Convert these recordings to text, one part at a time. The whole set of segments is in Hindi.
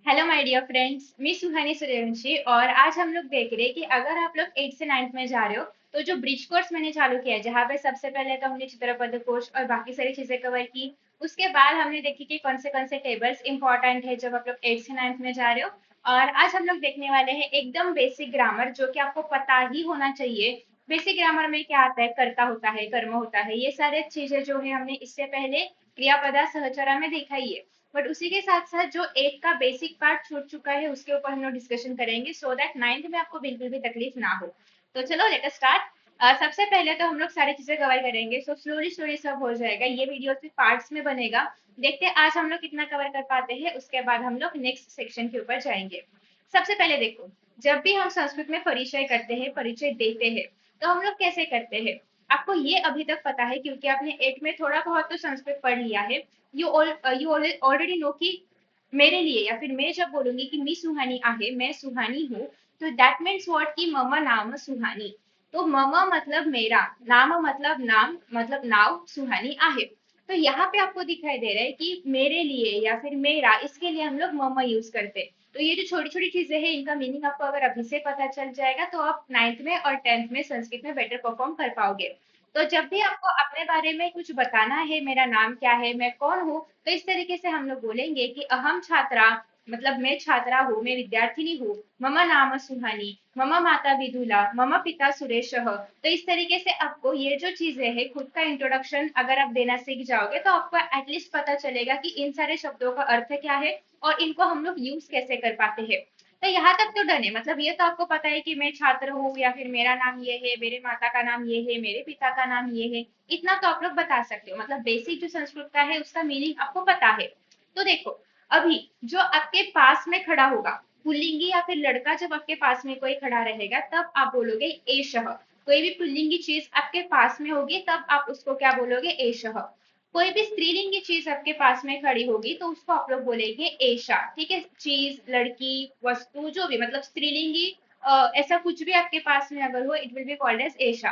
हेलो माय डियर फ्रेंड्स, मैं सुहानी सूर्यवंशी और आज हम लोग देख रहे हैं कि अगर आप लोग 8th से 9th में जा रहे हो तो जो ब्रिज कोर्स मैंने चालू किया है जहाँ पे सबसे पहले तो हमने चित्रपद कोश और बाकी सारी चीजें कवर की। उसके बाद हमने देखी कि कौन से टेबल्स इंपॉर्टेंट है जब आप लोग 8th से 9th में जा रहे हो। और आज हम लोग देखने वाले हैं एकदम बेसिक ग्रामर जो कि आपको पता ही होना चाहिए। बेसिक ग्रामर में क्या आता है, कर्ता होता है, कर्म होता है, ये सारे चीजें जो है हमने इससे पहले क्रियापदा सहचरा में देखा ही है। बट उसी के साथ साथ जो एक का बेसिक पार्ट छूट चुका है उसके ऊपर हम लोग डिस्कशन करेंगे सो दैट 9th में आपको बिल्कुल भी तकलीफ ना हो। तो चलो लेट अस स्टार्ट। सबसे पहले तो हम लोग सारी चीजें कवर करेंगे, सो स्लोली स्लोली सब हो जाएगा। ये वीडियो सिर्फ पार्ट्स में बनेगा। देखते हैं आज हम लोग कितना कवर कर पाते हैं, उसके बाद हम लोग नेक्स्ट सेक्शन के ऊपर जाएंगे। सबसे पहले देखो, जब भी हम संस्कृत में परिचय करते हैं, परिचय देते हैं, तो हम लोग कैसे करते हैं। आपको ये अभी तक पता है क्योंकि आपने 8 में थोड़ा बहुत तो संस्कृत पढ़ लिया है। यू ऑलरेडी नो कि मेरे लिए या फिर मैं जब बोलूंगी कि मी सुहानी आहे, मैं सुहानी हूँ, तो दैट मीन्स व्हाट कि मम नाम सुहानी। तो मम मतलब मेरा, नाम मतलब नाम, मतलब नाव, सुहानी आहे। तो यहाँ पे आपको दिखाई दे रहा है कि मेरे लिए या फिर मेरा, इसके लिए हम लोग मम यूज करते हैं। तो ये जो छोटी छोटी चीजें हैं इनका मीनिंग आपको अगर अभी से पता चल जाएगा तो आप 9th में और 10th में संस्कृत में बेटर परफॉर्म कर पाओगे। तो जब भी आपको अपने बारे में कुछ बताना है, मेरा नाम क्या है, मैं कौन हूँ, तो इस तरीके से हम लोग बोलेंगे कि अहम छात्रा, मतलब मैं छात्रा हूँ, मैं विद्यार्थिनी हूँ। मम नाम सुहानी, मम माता विदुला, मम पिता सुरेश। तो इस तरीके से आपको ये जो चीजें हैं खुद का इंट्रोडक्शन अगर आप देना सीख जाओगे तो आपको एटलीस्ट पता चलेगा कि इन सारे शब्दों का अर्थ क्या है और इनको हम लोग यूज कैसे कर पाते हैं। तो यहाँ तक तो डन है, मतलब ये तो आपको पता है कि मैं छात्र हूँ या फिर मेरा नाम ये है, मेरे माता का नाम ये है, मेरे पिता का नाम ये है। इतना तो आप लोग बता सकते हो, मतलब बेसिक जो संस्कृत का है उसका मीनिंग आपको पता है। तो देखो, अभी जो आपके पास में खड़ा होगा, पुल्लिंगी या फिर लड़का जब आपके पास में कोई खड़ा रहेगा तब आप बोलोगे एषः। कोई भी पुल्लिंगी चीज आपके पास में होगी तब आप उसको क्या बोलोगे, एषः। कोई भी स्त्रीलिंगी चीज आपके पास में खड़ी होगी तो उसको आप लोग बोलेंगे एशा। ठीक है, चीज, लड़की, वस्तु, जो भी मतलब स्त्रीलिंगी ऐसा कुछ भी आपके पास में अगर हो, it will be called as Esha.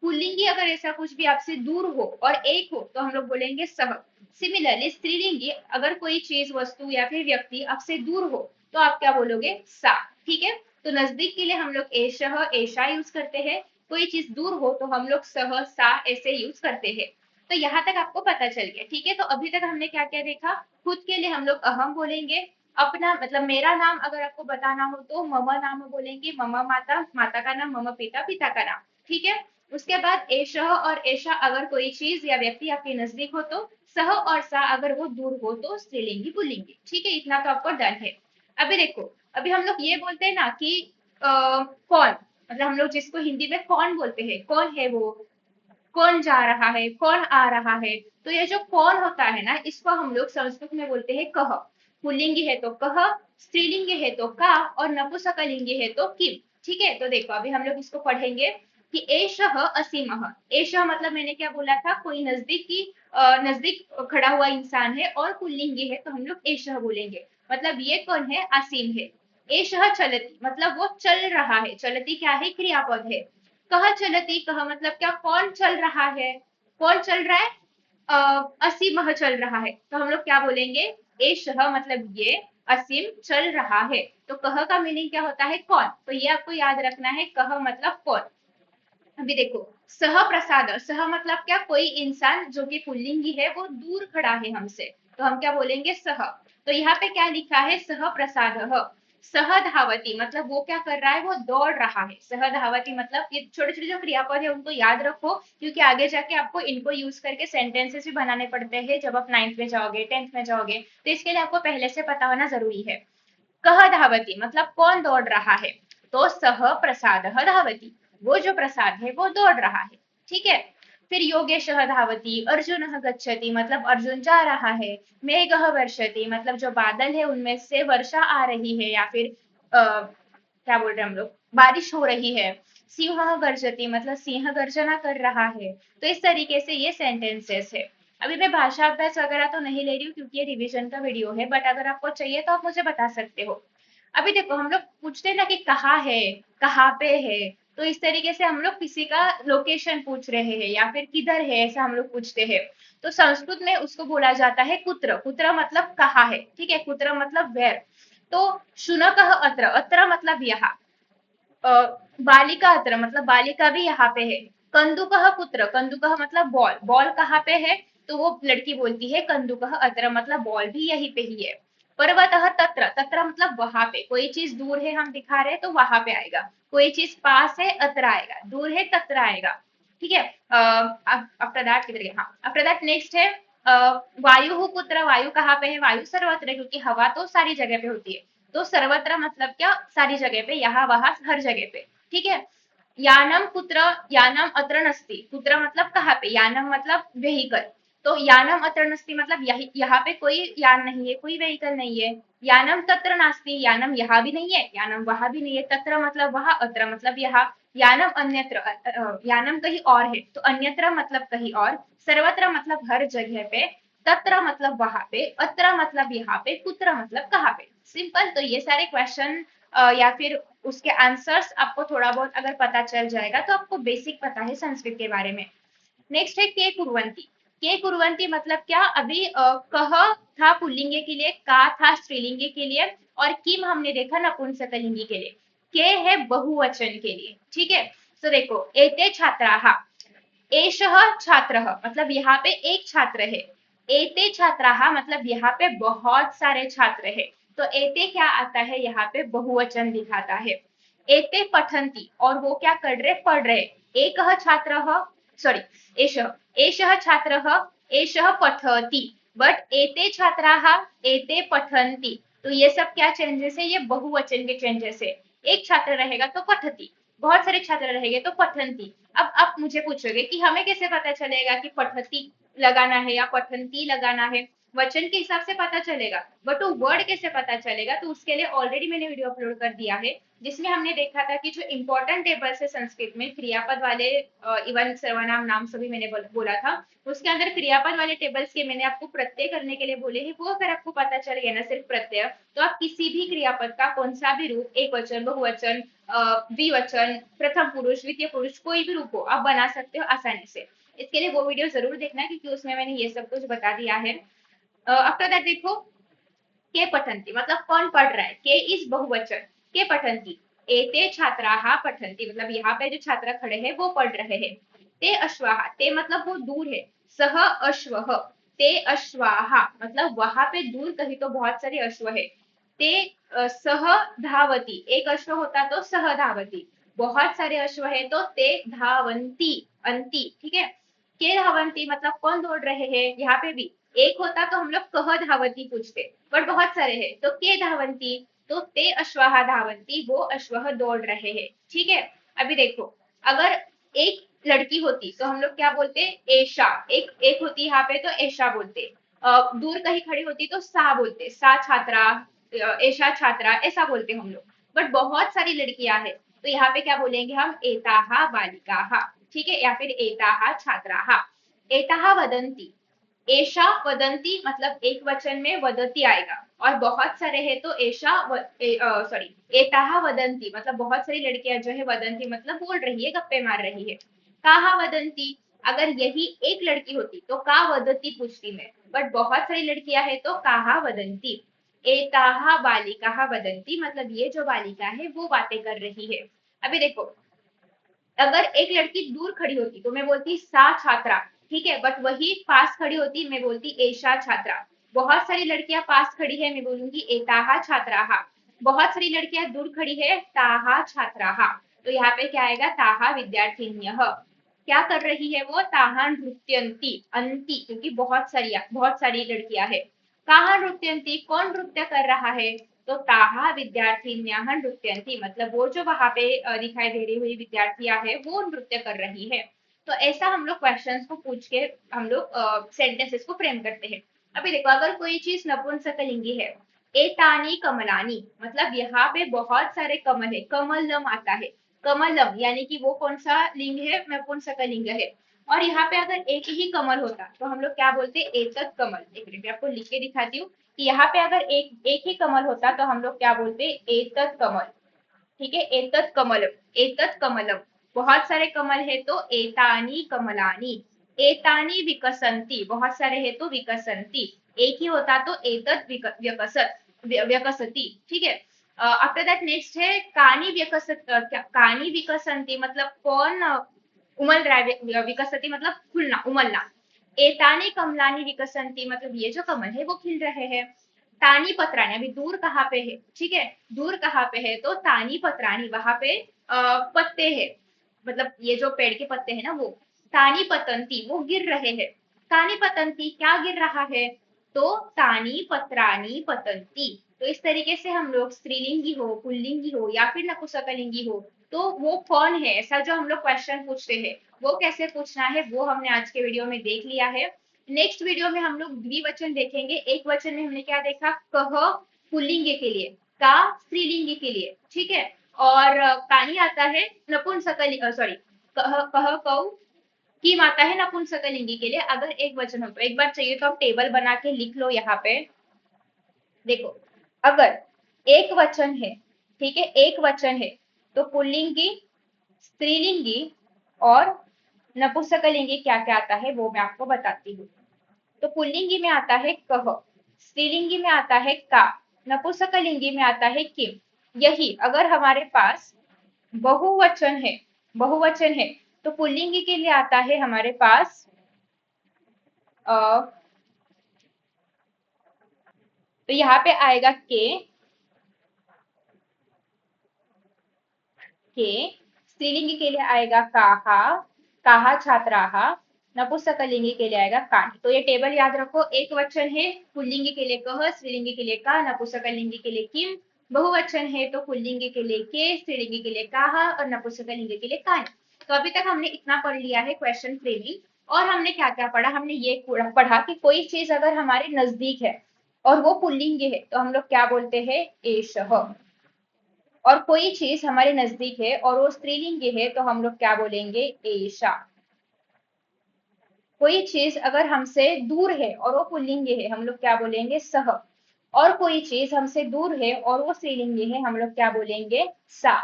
पुल्लिंगी अगर ऐसा कुछ भी आपसे दूर हो और एक हो तो हम लोग बोलेंगे सह। सिमिलरली स्त्रीलिंगी अगर कोई चीज, वस्तु या फिर व्यक्ति आपसे दूर हो तो आप क्या बोलोगे, सा। ठीक है, तो नजदीक के लिए हम लोग एशः, एशा यूज करते हैं। कोई चीज दूर हो तो हम लोग सह, सा ऐसे यूज करते हैं। तो यहाँ तक आपको पता चल गया। ठीक है, तो अभी तक हमने क्या क्या देखा। खुद के लिए हम लोग अहम बोलेंगे। अपना मतलब मेरा नाम अगर आपको बताना हो तो मम नाम बोलेंगे, मम माता, माता का नाम, मम पिता, पिता का नाम। ठीक है, उसके बाद एशः और एशा अगर कोई चीज या व्यक्ति आपके नजदीक हो तो, सह और सा अगर वो दूर हो तो स्त्रीलिंगी पुल्लिंगी। ठीक है, इतना तो आपको डन है। अभी देखो, अभी हम लोग ये बोलते हैं ना कि कौन, मतलब हम लोग जिसको हिंदी में कौन बोलते हैं, कौन है वो, कौन जा रहा है, कौन आ रहा है। तो ये जो कौन होता है ना, इसको हम लोग संस्कृत में बोलते हैं कह। पुल्लिंगी है तो कह, स्त्रीलिंगी है तो का, और नपुंसकलिंगी है तो किम। ठीक है, तो देखो अभी हम लोग इसको पढ़ेंगे कि एषः असीमः। एषः मतलब मैंने क्या बोला था, कोई नजदीक की नजदीक खड़ा हुआ इंसान है, और पुल्लिंगी है तो हम लोग एषः बोलेंगे। मतलब ये कौन है, असीम है। एषः चलति मतलब वो चल रहा है, चलती क्या है, क्रियापद है। कह चलती, कह मतलब क्या, कौन चल रहा है, कौन चल रहा है, असीम चल रहा है। तो हम लोग क्या बोलेंगे, एषः मतलब ये असीम चल रहा है। तो कह का मीनिंग क्या होता है, कौन। तो ये आपको याद रखना है, कह मतलब कौन। अभी देखो, सह प्रसाद, सह मतलब क्या, कोई इंसान जो कि पुल्लिंगी है वो दूर खड़ा है हमसे, तो हम क्या बोलेंगे, सह। तो यहाँ पे क्या लिखा है, सह प्रसाद। सह धावती मतलब वो क्या कर रहा है, वो दौड़ रहा है। सह धावती मतलब ये छोटे छोटे जो क्रियापद है उनको याद रखो क्योंकि आगे जाके आपको इनको यूज करके सेंटेंसेस भी बनाने पड़ते हैं जब आप 9th में जाओगे, 10th में जाओगे। तो इसके लिए आपको पहले से पता होना जरूरी है। कह धावती मतलब कौन दौड़ रहा है, तो सह प्रसाद धावती, वो जो प्रसाद है वो दौड़ रहा है। ठीक है, फिर योगेश धावती, अर्जुन गच्छति मतलब अर्जुन जा रहा है। मेघ वर्षति मतलब जो बादल है उनमें से वर्षा आ रही है या फिर क्या बोल रहे हैं हम लोग, बारिश हो रही है। सिंह गर्जति मतलब सिंह गर्जना कर रहा है। तो इस तरीके से ये सेंटेंसेस है। अभी मैं भाषा अभ्यास वगैरह तो नहीं ले रही हूँ क्योंकि ये रिवीजन का वीडियो है, बट अगर आपको चाहिए तो आप मुझे बता सकते हो। अभी देखो, हम लोग पूछते हैं ना कि कहाँ है, कहाँ पे है। तो इस तरीके से हम लोग किसी का लोकेशन पूछ रहे हैं या फिर किधर है ऐसा हम लोग पूछते हैं। तो संस्कृत में उसको बोला जाता है कुत्र। कुत्र मतलब कहाँ है। ठीक है, कुत्र मतलब वेयर। तो शुनकः अत्र, अत्र मतलब यहाँ, बालिका अत्र मतलब बालिका भी यहाँ पे है। कंदुकः कुत्र, कंदुकः मतलब बॉल, बॉल कहाँ पे है, तो वो लड़की बोलती है कंदुकः अत्र मतलब बॉल भी यहीं पे ही है। पर्वतः तत्र, तत्र मतलब वहां पे, कोई चीज दूर है हम दिखा रहे हैं तो वहां पे आएगा, कोई चीज पास है अत्र आएगा, दूर है तत्र आएगा। ठीक है, आफ्टर दैट किधर गया, हाँ आफ्टर दैट नेक्स्ट है वायु कुत्र, वायु कहाँ पे है, वायु सर्वत्र है, क्योंकि हवा तो सारी जगह पे होती है, तो सर्वत्र मतलब क्या, सारी जगह पे, यहाँ वहां हर जगह पे। ठीक है, यानम कुत्र, यानम अत्र नस्ति, कुत्र मतलब कहाँ पे, यानम मतलब व्हीकल, तो यानम अत्र नस्ति मतलब यहाँ पे कोई यान नहीं है, कोई व्हीकल नहीं है। यानम तत्र नास्ति, यानम यहाँ भी नहीं है, यानम वहां भी नहीं है, तत्र मतलब वहां, अत्र मतलब यहाँ। यानम अन्यत्र, यानम कहीं और है, तो अन्यत्र मतलब कहीं और, सर्वत्र मतलब हर जगह पे, तत्र मतलब वहां पे, अत्र मतलब यहाँ पे, कुत्र मतलब कहाँ पे। सिंपल, तो ये सारे क्वेश्चन या फिर उसके आंसर्स आपको थोड़ा बहुत अगर पता चल जाएगा तो आपको बेसिक पता है संस्कृत के बारे में। नेक्स्ट है के कुर्वंती, के कुर्वंती मतलब क्या, अभी कह था पुल्लिंगे के लिए, का था स्त्रीलिंगे के लिए, और किम हमने देखा नपुंसकलिंगी के लिए, के है बहुवचन के लिए। ठीक है, तो देखो एते छात्राः, एषः छात्रः मतलब यहाँ पे एक छात्र है, एते छात्राः मतलब यहाँ पे बहुत सारे छात्र है, तो एते क्या आता है, यहाँ पे बहुवचन दिखाता है। एते पठन्ति, और वो क्या कर रहे, पढ़ रहे, एकः छात्रः, सॉरी एषः, एषः छात्रः, एषः पठति, बट एते छात्राः, एते पठन्ति, तो ये सब क्या चेंजेस है, ये बहुवचन के चेंजेस है। एक छात्र रहेगा तो पठति, बहुत सारे छात्र रहेंगे तो पठन्ति। अब आप मुझे पूछोगे कि हमें कैसे पता चलेगा कि पठती लगाना है या पठंती लगाना है, वचन के हिसाब से पता चलेगा, बट वो वर्ड कैसे पता चलेगा, तो उसके लिए ऑलरेडी मैंने वीडियो अपलोड कर दिया है, जिसमें हमने देखा था कि जो इंपॉर्टेंट टेबल्स है संस्कृत में क्रियापद वाले, इवन सर्वनाम नाम सभी मैंने बोला था, उसके अंदर क्रियापद वाले टेबल्स के मैंने आपको प्रत्यय करने के लिए बोले हैं, वो अगर आपको पता चल गया ना सिर्फ प्रत्यय, तो आप किसी भी क्रियापद का कौन सा भी रूप, एक वचन, बहुवचन, द्विवचन, प्रथम पुरुष, द्वितीय पुरुष, कोई भी रूप हो आप बना सकते हो आसानी से। इसके लिए वो वीडियो जरूर देखना, क्योंकि उसमें मैंने ये सब कुछ बता दिया है। आफ्टर दैट देखो, के पठन्ति मतलब कौन पढ़ रहा है, के इज बहुवचन, के पठन्ति, एते छात्राः पठन्ति मतलब यहाँ पे जो छात्र खड़े हैं वो पढ़ रहे हैं। ते अश्वाः, ते मतलब वो दूर है, सह अश्वः, ते अश्वाः मतलब वहां पे दूर कहीं तो बहुत सारे अश्व है। ते सह धावती, एक अश्व होता तो सह धावती, बहुत सारे अश्व है तो ते धावंती, अंती। ठीक है, के धावंती मतलब कौन दौड़ रहे हैं, यहाँ पे भी एक होता तो हम लोग कह धावती पूछते, बट बहुत सारे हैं तो के धावंती, तो ते अश्वाह धावंती, वो अश्वह दौड़ रहे हैं। ठीक है, अभी देखो अगर एक लड़की होती तो हम लोग क्या बोलते, एशा, एक एक होती यहाँ पे तो एशा बोलते, दूर कहीं खड़ी होती तो सा बोलते, सा छात्रा, एशा छात्रा ऐसा बोलते हम लोग, बट बहुत सारी लड़कियां हैं तो यहाँ पे क्या बोलेंगे हम, एताहा बालिकाहा। ठीक है, या फिर एताहा छात्राहा। एताहा वदंती, एशा वदंती मतलब एक वचन में वदती आएगा, और बहुत सारे हैं तो एशा सॉरी एताहा वदंती मतलब बहुत सारी लड़कियां जो है, वदंती मतलब बोल रही है, गप्पे मार रही है। काहा वदंती, अगर यही एक लड़की होती तो का वदती पूछती मैं, बट बहुत सारी लड़कियां हैं तो काहा वदंती। एताहा बालिकाहा वदंती मतलब ये जो बालिका है वो बातें कर रही है। अभी देखो, अगर एक लड़की दूर खड़ी होती तो मैं बोलती सा छात्रा, ठीक है, बट वही पास खड़ी होती मैं बोलती एशा छात्रा। बहुत सारी लड़कियां पास खड़ी है मैं बोलूंगी एताहा छात्राहा। बहुत सारी लड़कियां दूर खड़ी है ताहा छात्राहा। तो यहाँ पे क्या आएगा, ताहा विद्यार्थिन्यः। क्या कर रही है वो, ताहा नृत्यंती, अंती क्योंकि बहुत सारी लड़कियां है। काहा नृत्यंती, कौन नृत्य कर रहा है, तो ताहा विद्यार्थिन्याः नृत्यन्ति मतलब वो जो वहां पे दिखाई दे रही हुई विद्यार्थियां है वो नृत्य कर रही है। तो ऐसा हम लोग क्वेश्चंस को पूछ के हम लोग सेंटेंसेस को फ्रेम करते हैं। अभी देखो, अगर कोई चीज नपुंसकलिंगी है, एतानी कमलानी मतलब यहाँ पे बहुत सारे कमल है, कमलम आता है, कमलम यानी कि वो कौन सा लिंग है, नपुंसकलिंग है। और यहाँ पे अगर एक ही कमल होता तो हम लोग क्या बोलते, एतत् कमल। एक मिनट आपको लिख के दिखाती हूँ कि यहाँ पे अगर एक एक ही कमल होता तो हम लोग क्या बोलते, एतत् कमल। ठीक है, एतत् कमलम, एतत् कमलम। बहुत सारे कमल है तो एतानी कमलानी। एतानी विकसंती, बहुत सारे है तो विकसंती। एक ही होता तो एतत् विकसत। व्यकसति, ठीक है। आफ्टर दैट नेक्स्ट है कानी व्यकसत कानी विकसंती, मतलब कौन उमल रहा है, विकसति मतलब खुलना, उमलना। एतानी कमलानी विकसंती, मतलब ये जो कमल है वो खिल रहे हैं। तानी पत्राणी, अभी दूर कहाँ पे है, ठीक है, दूर कहाँ पे है, तो तानी पत्राणी, वहां पे पत्ते हैं, मतलब ये जो पेड़ के पत्ते हैं ना वो। तानी पतंती, वो गिर रहे हैं। तानी पतंती, क्या गिर रहा है, तो तानी पत्राणी पतंती। तो इस तरीके से हम लोग स्त्रीलिंगी हो, पुल्लिंगी हो या फिर नपुंसकलिंगी हो, तो वो कौन है, ऐसा जो हम लोग क्वेश्चन पूछते हैं, वो कैसे पूछना है, वो हमने आज के वीडियो में देख लिया है। नेक्स्ट वीडियो में हम लोग द्विवचन देखेंगे। एक वचन में हमने क्या देखा, कह पुल्लिंग के लिए, का स्त्रीलिंग के लिए, ठीक है। और कानी आता है नपुंसकलिंग, सॉरी, कह कौ किम आता है नपुंसकलिंगी के लिए। अगर एक वचन हो तो एक बार चाहिए तो आप टेबल बना के लिख लो यहाँ पे। देखो, अगर एक वचन है, ठीक है, एक वचन है, तो पुल्लिंगी, स्त्रीलिंगी और नपुंसकलिंगी क्या क्या आता है वो मैं आपको बताती हूँ। तो पुल्लिंगी में आता है कह, स्त्रीलिंगी में आता है का, नपुंसकलिंगी में आता है किम। यही अगर हमारे पास बहुवचन है, बहुवचन है, तो पुल्लिंगी के लिए आता है हमारे पास तो यहाँ पे आएगा के, स्त्रीलिंगी के लिए आएगा काहा, काहा छात्राहा, नपुंसकलिंगी के लिए आएगा कानी। तो ये टेबल याद रखो, एक वचन है पुल्लिंगी के लिए कह, स्त्रीलिंगी के लिए का, नपुंसकलिंगी के लिए किम। बहुवचन है तो पुल्लिंगी के लिए के, स्त्रीलिंगी के लिए काहा और नपुंसकलिंगी के लिए कानी। तो अभी तक हमने इतना पढ़ लिया है क्वेश्चन फ्रेमिंग। और हमने क्या क्या पढ़ा, हमने ये पढ़ा कि कोई चीज अगर हमारे नजदीक है और वो पुल्लिंगी है तो हम लोग क्या बोलते हैं, एषः। और कोई चीज हमारे नजदीक है और वो स्त्रीलिंग है तो हम लोग क्या बोलेंगे, एषा। कोई चीज अगर हमसे दूर है और वो पुल्लिंग है, हम लोग क्या बोलेंगे, सह। और कोई चीज हमसे दूर है और वो स्त्रीलिंगी है, हम लोग क्या बोलेंगे, सा।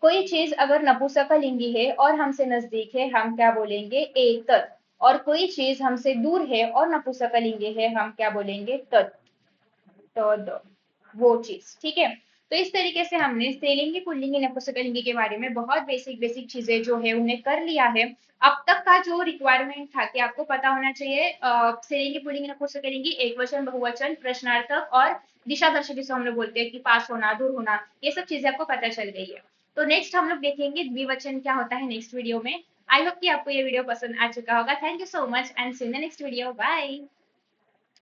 कोई चीज अगर नपुंसकलिंगी है और हमसे नजदीक है, हम क्या बोलेंगे, एतत्। और कोई चीज हमसे दूर है और नपुंसकलिंगी है, हम क्या बोलेंगे, तत्। तद, वो चीज, ठीक है। तो इस तरीके से हमने स्त्रीलिंगी, पुल्लिंगी, नपुंसकलिंगी के बारे में बहुत बेसिक बेसिक चीजें जो है उन्हें कर लिया है। अब तक का जो रिक्वायरमेंट था कि आपको पता होना चाहिए स्त्रीलिंगी, पुल्लिंगी, नपुंसकलिंगी, एक वचन, बहुवचन, प्रश्नार्थक और दिशा दर्शक, जिसे हम लोग बोलते हैं कि पास होना, दूर होना, ये सब चीजें आपको पता चल गई है। तो नेक्स्ट हम लोग देखेंगे द्विवचन क्या होता है नेक्स्ट वीडियो में। आई होप कि आपको ये वीडियो पसंद आ चुका होगा। Thank you so much and see in the next video, bye.